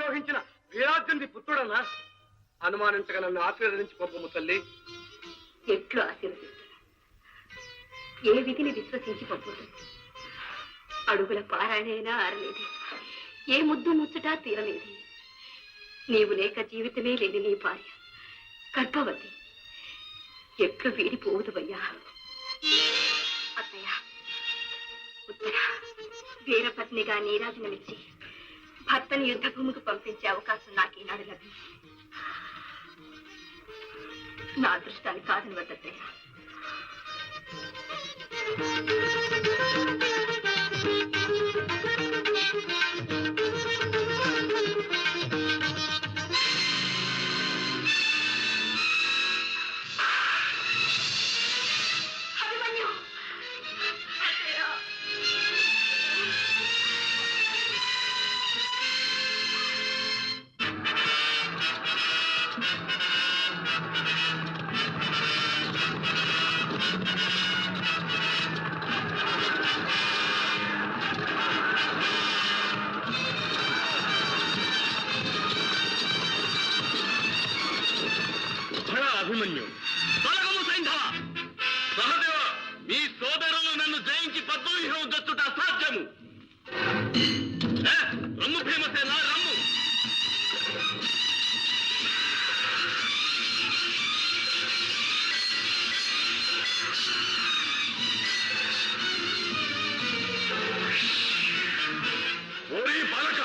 ద్రోహించిన వీరార్జునుడి పుత్రుడన్నా అనుమానించగా నన్ను ఆశీర్వదించి పంపము తల్లి. ఎట్లు ఆశీర్వదిస్తాను? ఏ విధిని విశ్వసించి పంపుతుంది? అడుగుల పారాయణైనా ఆరలేదు, ఏ ముద్దు ముచ్చటా తీరలేదు. నీవు లేక జీవితమే లేని నీ భార్య గర్భవతి ఎట్లు వీడిపోవుదువయ్యా. అత్తయ్య, ఉత్తర వీరపత్నిగా నీరాజనమిచ్చి భర్తని యుద్ధభూమికి పంపించే అవకాశం నాకేనాడు లభించింది. నా అదృష్టాన్ని కాదని వద్దయ్యా. అభిమన్యు, తొలగము సైంధవ. సహదేవ, మీ సోదరులు నన్ను జయించి పద్మవ్యూహం దచ్చుట అసాధ్యము. రమ్ము భీమసేన, రమ్ము. ఓరి బాలక,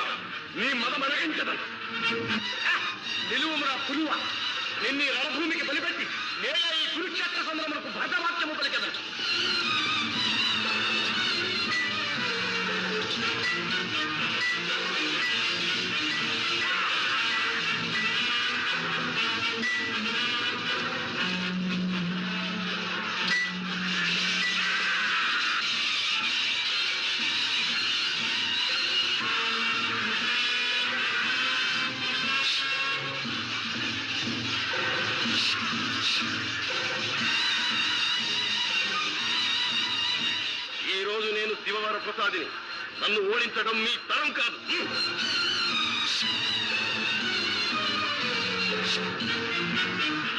నీ మదమణగించదను. నిలువుమురా పులువ, నిన్ను రణభూమికి బలిపెట్టి నేనే ఈ కురుక్షేత్ర సంద్రములకు భద్రవాక్యము పలికెదను. ఈ రోజు నేను శివవర ప్రసాదిని. నన్ను ఓడించడం మీ తరం కాదు.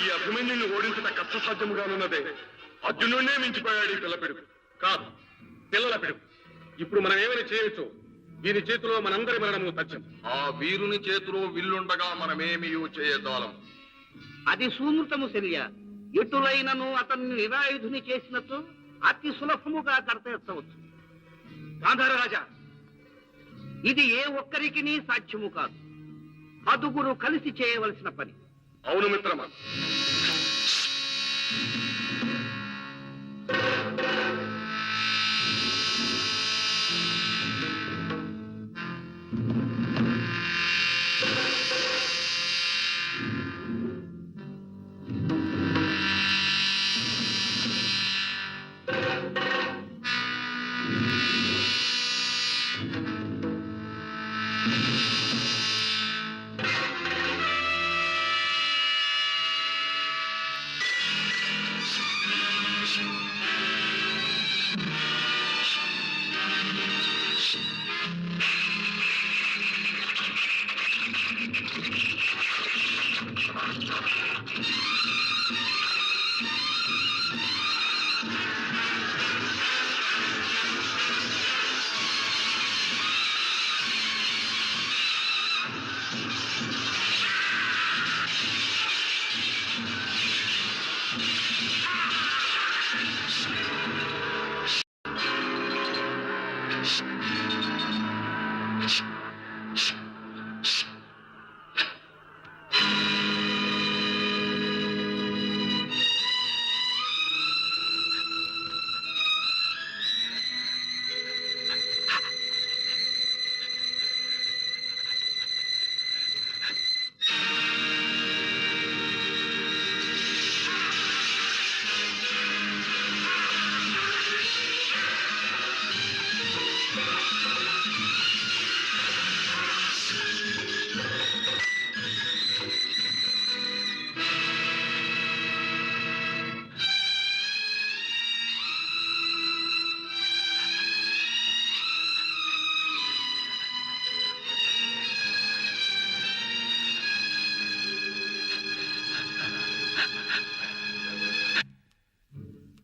ఈ అభిమన్యుని ఓడించట కష్టసాధ్యముగానున్నదే. అర్జునుడినే మించిపోయాడు ఈ పిల్లపిడుగు. కాదు, పిల్లల పిడుగు. ఇప్పుడు మనం ఏమైనా చేయొచ్చు. వీరి చేతిలో మనందరి మరణము తథ్యం. ఆ వీరుని చేతిలో విల్లుండగా మనమేమీ చేయజాలం. అది సూమృతము శల్య. ఎటులైనను అతన్ని నిరాయుధుని చేసినట్టు అతి సులభముగా కర్తెచ్చవచ్చు. గాంధారరాజా, ఇది ఏ ఒక్కరికి సాధ్యము కాదు. పదుగురు కలిసి చేయవలసిన పని. అవును మిత్రమా.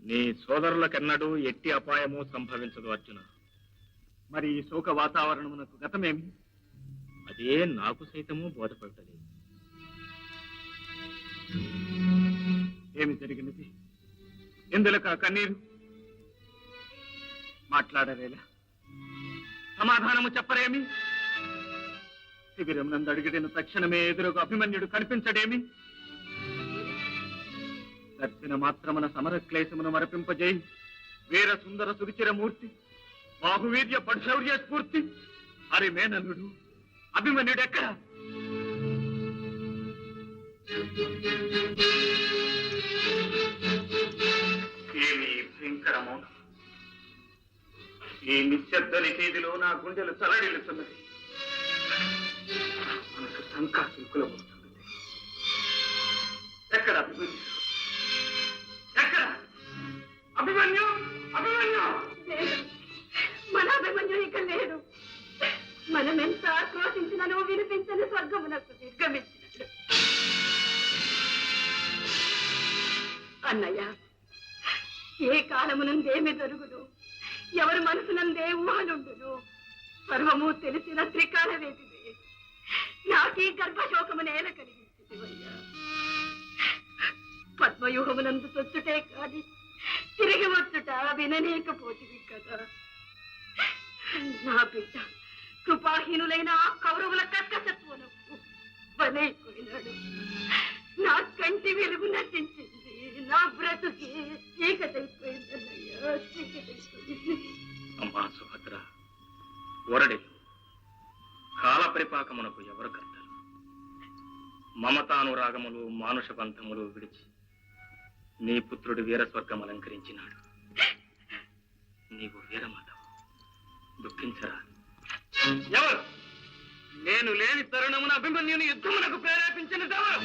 నీ సోదరులకెన్నడూ ఎట్టి అపాయము సంభవించదు అర్జున. మరి ఈ శోక వాతావరణమునకు గతమేమి? అదే నాకు సైతము బోధపడలేదు. ఏమి జరిగినది? ఎందులక కన్నీరు? మాట్లాడరేలా? సమాధానము చెప్పరేమి? శిబిరం నందు అడిగిన తక్షణమే ఎదురుగా అభిమన్యుడు కనిపించడేమి? దర్శన మాత్రమున సమర క్లేశమును మరపింపజేయి వీర సుందర సురుచిర మూర్తి, బాహువీర్య పడుశౌర్య స్ఫూర్తి హరిమేనల్లుడు అభిమన్యుడెక్కడ? ఏమి భయంకరమో! ఈ నిశ్శబ్ద నిషేధిలో నా గుండెలు చలడిల్లుతున్నది, మనసు శంకాశంకులమవుతున్నది. ఎక్కడ అభిమన్యు? ఎక్కడ అభిమన్యు? అభిమన్యు! లేదు, మన అభిమన్యు ఇక లేడు. మనమెంత ఆక్రోశించినను వినిపించని స్వర్గమునకు నిర్గమించినట్లు. అన్నయ్య, ఏ కాలమునందేమి జరుగును, ఎవరి మనసునందే ఊహలుండును, సర్వము తెలిసిన త్రికాలవేదివే. నాకీ గర్భశోకము నేల కలిగించివయ్యా. పద్మవ్యూహమునందు తొచ్చుటే కాని తిరిగి వచ్చుట విననీకపోతివి కదా. నా బిడ్డ కృపాహీనులైన ఆ కౌరవుల కర్కశత్వమునకు బలైపోయినాడు. నా కంటి వెలుగు నశించింది, నా బ్రతుకి చీకటైపోయిందన్నయ్యా, చీకటైపోయింది. అమ్మా సుభద్ర, ఓరడే కాల పరిపాకమునకు ఎవరు కర్తలు? మమతానురాగములు మానుష బంధములు విడిచి నీ పుత్రుడు వీరస్వర్గం అలంకరించినాడు. నీవు వీరమాతవు, దుఃఖించరా. ఎవరు? నేను లేని తరుణమున అభిమన్యుని యుద్ధమునకు ప్రేరేపించినది ఎవరు?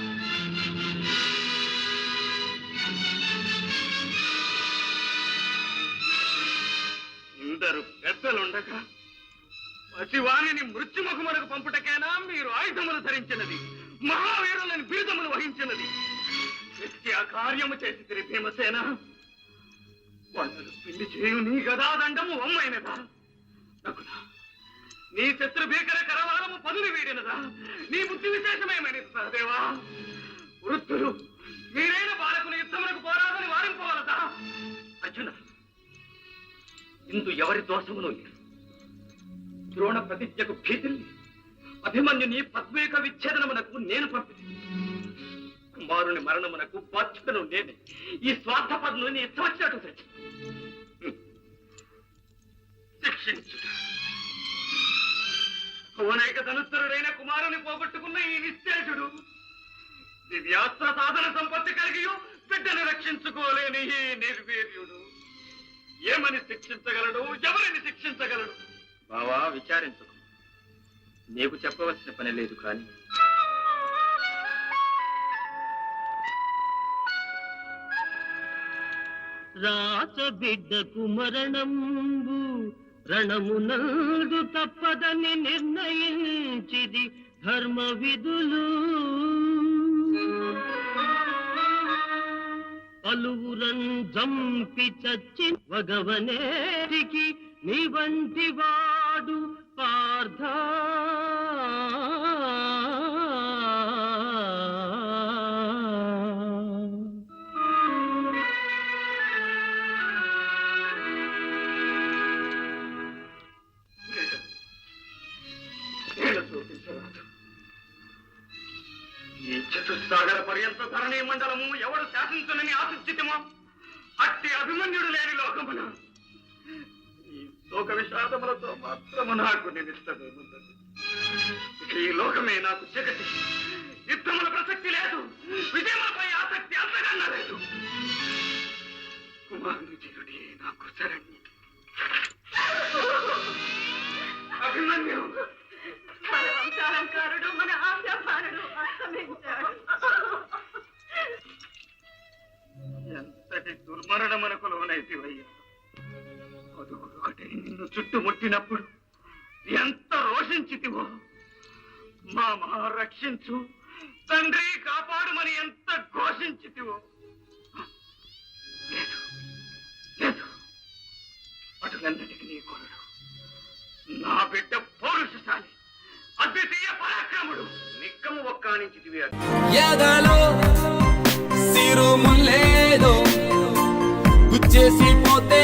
ఇందరు పెద్దలుండగా పసివాణిని మృత్యుముఖమునకు పంపుటకేనా మీరు ఆయుధములు ధరించినది, మహావీరులని బీజములు వహించినది? నిత్య కార్యము చేసి తిరి భీమసేన, వంటలు పిండి చేయు నీ గదాదండము వమ్మైనదా? నకులా, నీ శత్రు భీకర కరవాలము పదులు వీడినదా? నీ బుద్ధి విశేషమేమని సహదేవా? వృద్ధులు మీరైన బాలకుని యుద్ధమునకు పోరాదని వారింపవలదా? అర్జున, ఇందు ఎవరి దోషమును లేదు. ద్రోణ ప్రతిజ్ఞకు భీతిల్ని అభిమన్యుని పద్మేక విచ్ఛేదనమునకు నేను పంపిణీ, కుమారుని మరణమునకు బాధ్యతను నేనే. ఈ స్వార్థపదను నీ ఇష్టం వచ్చినట్టు తెచ్చి శిక్షించు. పవనైక ధనుత్తరుడైన కుమారుని పోగొట్టుకున్న ఈ నిశ్చేషుడు దివ్యాస్త్ర సాధన సంపత్తి కలిగి బిడ్డను రక్షించుకోలేని ఈ నిర్వీర్యుడు ఏమని శిక్షించగలడు? ఎవరిని శిక్షించగలడు? బావా, విచారించుకు. నీకు చెప్పవలసిన పని లేదు. కానీ రాచబిడ్డకు మరణంబు రణమునందు తప్పదని నిర్ణయించిది ధర్మ విధులు. పలువురన్ జంపి చచ్చి వగవనేటికి నీ వంటి వాడు పార్థ. ఈ చతుస్సాగర పర్యంత ధరణీ మండలము ఎవడు శాసించునని ఆశించితమో అట్టి అభిమన్యుడు లేని లోకమున ఈ శోక విషాదములతో మాత్రము నాకు నిమిత్తమేముందని. ఈ లోకమే నాకు చీకటి, యుద్ధముల ప్రసక్తి లేదు, విజయములపై ఆసక్తి అంతకన్నా లేదు. కుమారుని జీవుడే నాకు శరణ్యం. అభిమన్యు మన వంశాలంకారుడు, మన ఆశాభానుడు అస్తమించాడు. ఎంతటి దుర్మరణమునకు లోనైతివయ్యా. అదొకటి నిన్ను చుట్టుముట్టినప్పుడు ఎంత రోషించితివో. మా మహా రక్షించు తండ్రి, కాపాడుమని ఎంత ఘోషించితివో. లేదు, అటులన్నిటికీ నీ కొనుడు. నా బిడ్డ పౌరుషశాలి, అద్వితీయ పరాక్రముడు. నిక్కము ఒక్కానించితివి ఎదలో సిరుములేదో గుచ్చేసి పోతే